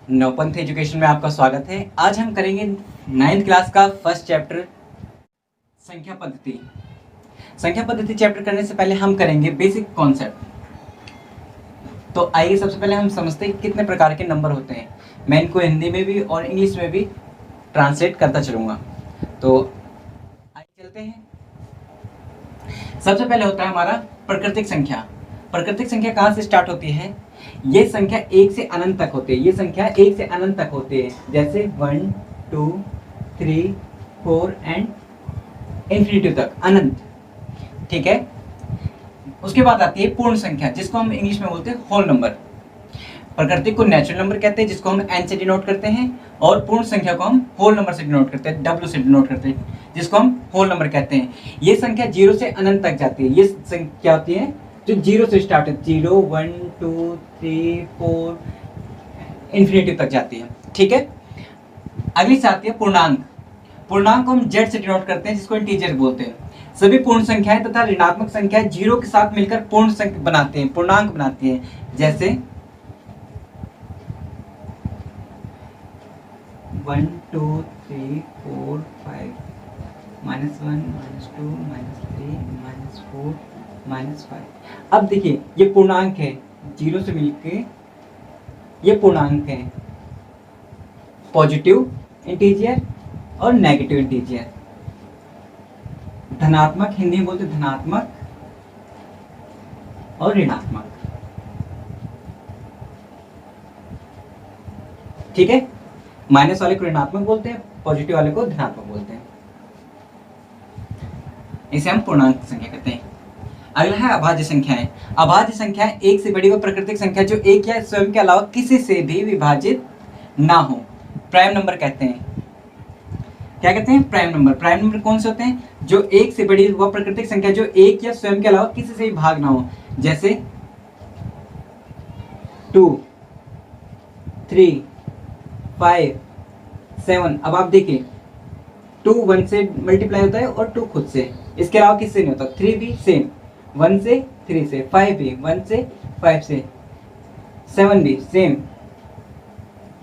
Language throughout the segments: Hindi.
नवपंथ एजुकेशन में आपका स्वागत है। आज हम करेंगे 9th क्लास का फर्स्ट चैप्टर संख्या पद्धति। संख्या पद्धति चैप्टर करने से पहले हम करेंगे बेसिक कॉन्सेप्ट। तो आइए सबसे पहले हम समझते हैं कितने प्रकार के नंबर होते हैं। मैं इनको हिंदी में भी और इंग्लिश में भी ट्रांसलेट करता चलूँगा। तो आइए चलते हैं। सबसे पहले होता है हमारा प्राकृतिक संख्या। प्राकृतिक संख्या कहाँ से स्टार्ट होती है? ये संख्या 1 से अनंत तक होती है। ये संख्या 1 से अनंत तक होती है, जैसे 1 2 3 4 एंड इन्फिनिटी तक, अनंत। ठीक है। उसके बाद आती है पूर्ण संख्या, जिसको हम इंग्लिश में बोलते हैं होल नंबर। प्राकृतिक को नेचुरल नंबर कहते हैं, जिसको हम एन से डिनोट करते हैं, और पूर्ण संख्या को हम होल नंबर से डिनोट करते हैं, डब्ल्यू से डिनोट करते हैं, जिसको हम होल नंबर कहते हैं। ये संख्या 0 से अनंत तक जाती है। ये संख्या होती है जो 0 से स्टार्ट है, 0 1 2 3 4 इन्फिनिटी तक जाती है। ठीक है। अगली से आती है पूर्णांक। पूर्णांक को हम जेड से डिनोट करते हैं, जिसको इंटीजर बोलते हैं। सभी पूर्ण संख्याएं तथा ऋणात्मक संख्याएं 0 के साथ मिलकर पूर्ण संख्या बनाते हैं, पूर्णांक बनाती हैं, जैसे 1 2 3 4 5 -1 -2 -3 -4 -5। अब देखिए ये पूर्णांक है, 0 से मिलके ये पूर्णांक है, पॉजिटिव इंटीजर और नेगेटिव इंटीजर। धनात्मक हिंदी में बोलते धनात्मक और ऋणात्मक। ठीक है। माइनस वाले को ऋणात्मक बोलते हैं, पॉजिटिव वाले को धनात्मक बोलते हैं। इसे हम पूर्णांक संख्या कहते हैं। अगला है अभाज्य संख्याएं। अभाज्य संख्याएं एक से बड़ी व प्राकृतिक संख्या जो एक या स्वयं के अलावा किसी से भी विभाजित ना हो, प्राइम नंबर कहते हैं। क्या कहते हैं? Prime number. प्राइम नंबर कौन से होते हैं? जो एक से बड़ी व प्राकृतिक संख्या जो एक या स्वयं के अलावा किसी से भी भाग ना हो, जैसे 2 3 5 7। अब आप देखिए 2 1 से मल्टीप्लाई होता है और 2 खुद से, इसके अलावा किससे नहीं होता। 3 भी सेम, 1 से 3 से, 5 भी 1 से 5 से, 7 भी सेम,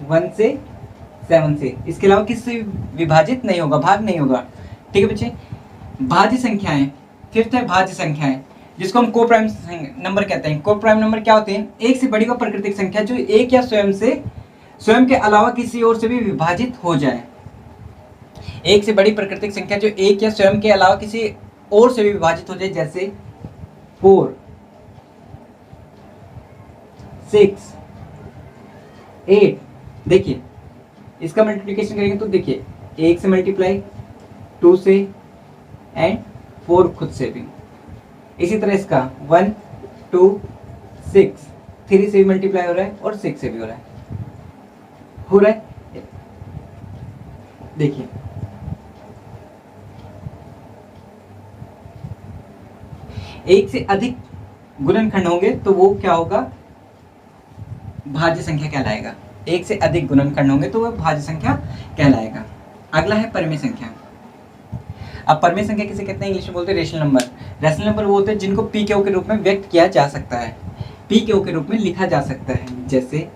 1 से 7 से, इसके अलावा किससे विभाजित नहीं होगा, भाग नहीं होगा। ठीक है बच्चे। भाज्य संख्याएं, फिफ्थ है भाज्य संख्याएं, जिसको हम को प्राइम नंबर कहते हैं। को प्राइम नंबर क्या होते हैं? एक से बड़ी व प्राकृतिक संख्या जो एक या स्वयं के अलावा किसी और से भी विभाजित हो जाए। एक से बड़ी प्राकृतिक संख्या जो एक या स्वयं के अलावा किसी और से भी विभाजित हो जाए, जैसे 4 6 8। देखिए इसका मल्टीप्लिकेशन करेंगे तो देखिए 1 से मल्टीप्लाई, 2 से एंड 4 खुद से भी। इसी तरह इसका 1 2 6 3 से भी मल्टीप्लाई हो रहा है और 6 से भी हो रहा है, देखिए एक से अधिक गुणनखंड होंगे तो वो क्या होगा? भाज्य संख्या कहलाएगा। एक से अधिक गुणनखंड होंगे तो वह भाज्य संख्या कहलाएगा। अगला है परिमेय संख्या। अब परिमेय संख्या किसे कहते हैं? इंग्लिश में बोलते हैं रेशनल नंबर। रेशनल नंबर वो होते हैं जिनको पी के ओ के रूप में व्यक्त किया जा सकता है, पी के ओ के रूप में लिखा जा सकता है, जैसे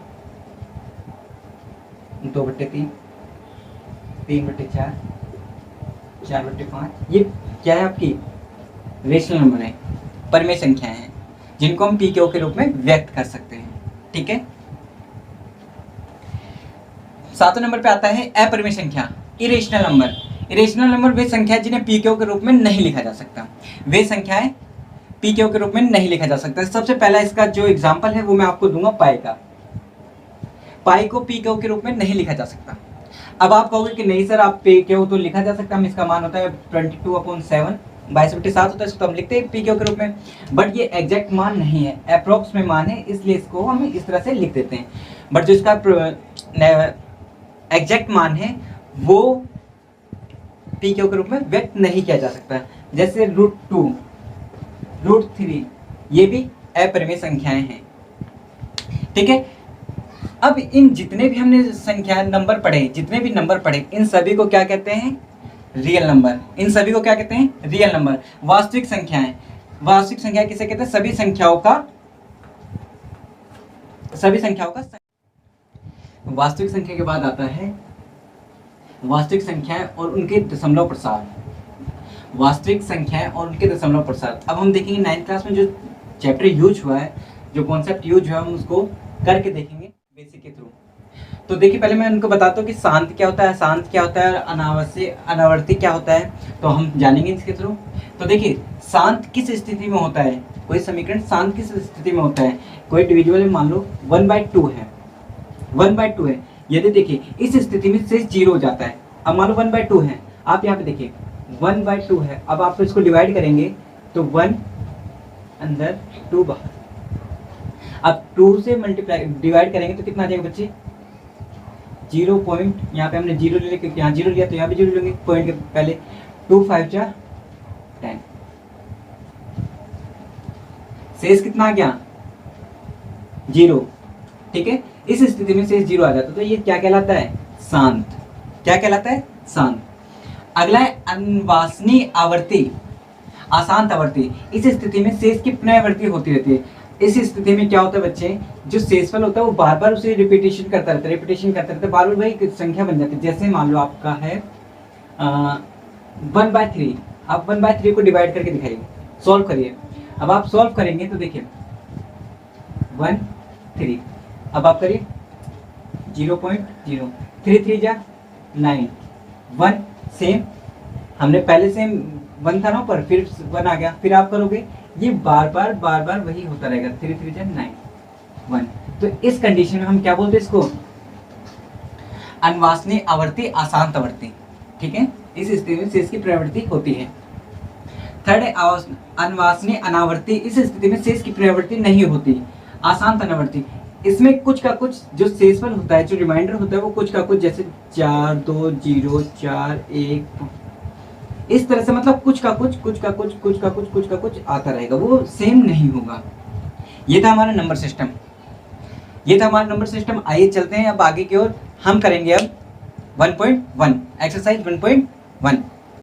2/3 3/4 4/5। ये क्या है? आपकी रेशनल नंबर है, परिमेय संख्याएं हैं जिनको हम पी के ओ के रूप में व्यक्त कर सकते हैं। ठीक है। 7वें नंबर पे आता है अपरिमेय संख्या, इरेशनल नंबर। इरेशनल नंबर वे संख्या जिन्हें पी के ओ के रूप में नहीं लिखा जा सकता। वे संख्याएं पी के ओ के रूप में नहीं लिखा जा सकता। सबसे पहला इसका जो एग्जांपल है वो मैं आपको दूंगा पाई का। पाई को पी के ओ के रूप में नहीं लिखा जा सकता। अब आप कहोगे कि नहीं सर, आप पी के ओ तो लिखा जा सकता है, इसका मान होता है 22/7, 22/7 होता है, इसको हम लिखते हैं पी के ओ के रूप में। बट ये एग्जैक्ट मान नहीं है, अप्रोक्स में मान है, इसलिए इसको हम इस तरह से लिख देते हैं। बट जो इसका एग्जैक्ट मान है वो पी के ओ के रूप में व्यक्त नहीं किया जा सकता। जैसे √2 √3, ये भी अपरिमेय संख्याएं हैं। ठीक है। अब इन जितने भी हमने संख्या नंबर पढ़े, जितने भी नंबर पढ़े, इन सभी को क्या कहते हैं? Real number. इन सभी को क्या कहते हैं? Real number. वास्तविक संख्याएं, वास्तविक संख्या किसे कहते हैं? सभी संख्याओं का वास्तविक संख्या के बाद आता है वास्तविक संख्याएं और उनके दशमलव प्रसार। वास्तविक संख्याएं और उनके दशमलव प्रसार। अब हम देखेंगे 9th क्लास में जो चैप्टर यूज हुआ है, जो कॉन्सेप्ट यूज हुआ है, हम उसको करके देखेंगे बेसिक के थ्रू। तो देखिए, पहले मैं उनको बताता हूँ कि शांत क्या होता है, शांत क्या होता है, अनावर्ती क्या होता है, तो हम जानेंगे इसके थ्रू। तो देखिए, शांत किस स्थिति में होता है, कोई समीकरण शांत किस स्थिति में होता है, कोई डिविजिबल में मान लो 1/2 है, 1/2 है। यदि देखिए इस स्थिति में शेष 0 हो जाता है। अब मान लो 1/2 है, आप यहाँ पे देखिए 1/2 है। अब आप इसको डिवाइड करेंगे तो 1 अंदर 2 बाहर। अब 2 से मल्टीप्लाई डिवाइड करेंगे तो कितना आ जाएगा बच्चे, 0 पॉइंट, यहाँ पे हमने 0 ले लिया, यहाँ 0 लिया तो यहाँ भी 0 लेंगे पॉइंट के पहले। 2 5 जा 10, शेष कितना आ गया 0। ठीक है, इस स्थिति में शेष 0 आ जाता है तो ये क्या कहलाता है, शांत। क्या कहलाता है, शांत। अगला है अनवासनीय आवर्ती, अशांत आवर्ती। इस स्थिति में शेष की पुनरावृत्ति होती रहती है। इस स्थिति में क्या होता है बच्चे, जो शेषफल होता है वो बार बार उसे रिपीटेशन करता रहता है, बार बार वही संख्या बन जाती है। जैसे मान लो आपका है 1/3, आप 1/3 को डिवाइड करके दिखाइए, सॉल्व करिए। अब आप सॉल्व करेंगे तो देखिए 1 3, अब आप करिए 0.0, 3 3 जा 9, 1 सेम, हमने पहले सेम 1 था ना पर फिर 1 आ गया, फिर आप करोगे ये बार बार वही होता रहेगा, 3 3 जा 9 1। तो इस कंडीशन में हम क्या बोलते हैं इसको, अनवासनीय आवर्ती, अशांत आवर्ती। ठीक है, इस स्थिति में शेष की प्रवृत्ति होती है। थर्ड है अनवासनीय अनावर्ती। इस स्थिति में शेष की प्रवृत्ति नहीं होती। अशांत अनावर्ती, इसमें कुछ का कुछ जो शेषफल होता है, जो रिमाइंडर होता है वो कुछ का कुछ, जैसे 4 2 0 4 1, इस तरह से, मतलब कुछ का कुछ आता रहेगा, वो सेम नहीं होगा। ये था हमारा नंबर सिस्टम, आइए चलते हैं अब आगे की ओर। हम करेंगे अब 1.1 एक्सरसाइज 1.1।